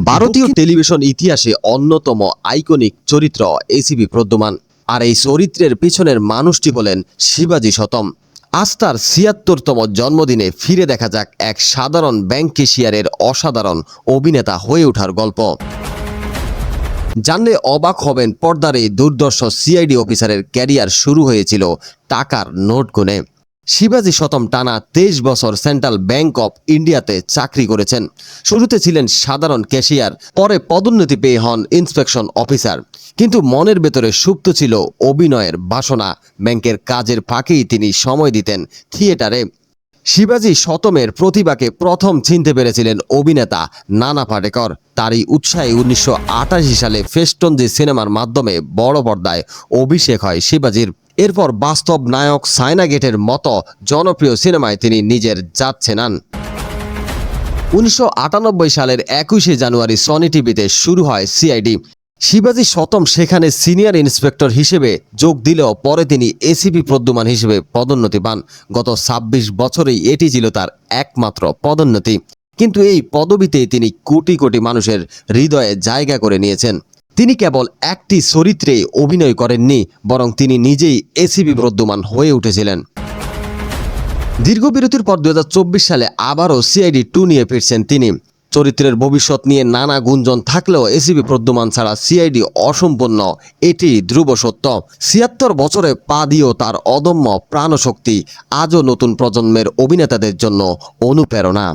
ভারতীয় টেলিভিশন ইতিহাসে অন্যতম আইকনিক চরিত্র এসিপি প্রদ্যুমান। আর এই চরিত্রের পিছনের মানুষটি হলেন শিবাজি শতম। আজ তার ৭৬তম জন্মদিনে ফিরে দেখা যাক এক সাধারণ ব্যাংক ক্যাশিয়ারের অসাধারণ অভিনেতা হয়ে ওঠার গল্প। জানলে অবাক হবেন, পর্দার এই দুর্ধর্ষ সিআইডি অফিসারের ক্যারিয়ার শুরু হয়েছিল টাকার নোট গুনে। শিবাজি শতম টানা ২৩ বছর সেন্ট্রাল ব্যাংক অফ ইন্ডিয়াতে চাকরি করেছেন। শুরুতে ছিলেন সাধারণ ক্যাশিয়ার, পরে পদোন্নতি পেয়ে হন ইন্সপেকশন অফিসার। কিন্তু মনের ভেতরে সুপ্ত ছিল অভিনয়ের বাসনা। ব্যাংকের কাজের ফাঁকেই তিনি সময় দিতেন থিয়েটারে। শিবাজি শতমের প্রতিভাকে প্রথম চিনতে পেরেছিলেন অভিনেতা নানা পাটেকর। তারই উৎসাহে ১৯৮৮ সালে ফেস্টনজি সিনেমার মাধ্যমে বড় পর্দায় অভিষেক হয় শিবাজির। এরপর বাস্তব নায়ক সায়না গেটের মতো জনপ্রিয় সিনেমায় তিনি নিজের জাত ছেনান। ১৯৯৮ সালের ২১শে জানুয়ারি সনি টিভিতে শুরু হয় সিআইডি। শিবাজি শতম সেখানে সিনিয়র ইন্সপেক্টর হিসেবে যোগ দিলেও পরে তিনি এসিপি প্রদ্যুমান হিসেবে পদোন্নতি পান। গত ২৬ বছরেই এটি ছিল তার একমাত্র পদোন্নতি। কিন্তু এই পদবিতেই তিনি কোটি কোটি মানুষের হৃদয়ে জায়গা করে নিয়েছেন। তিনি কেবল একটি চরিত্রে অভিনয় করেননি, বরং তিনি নিজেই এসিপি প্রদ্যুমান হয়ে উঠেছিলেন। দীর্ঘ বিরতির পর ২০২৪ সালে আবারও সিআইডি ২ নিয়ে ফিরছেন তিনি। চরিত্রের ভবিষ্যৎ নিয়ে নানা গুঞ্জন থাকলেও এসিপি প্রদ্যুমান ছাড়া সিআইডি অসম্পূর্ণ, এটি ধ্রুব সত্য। ৭৬ বছরে পা দিয়েও তার অদম্য প্রাণশক্তি আজও নতুন প্রজন্মের অভিনেতাদের জন্য অনুপ্রেরণা।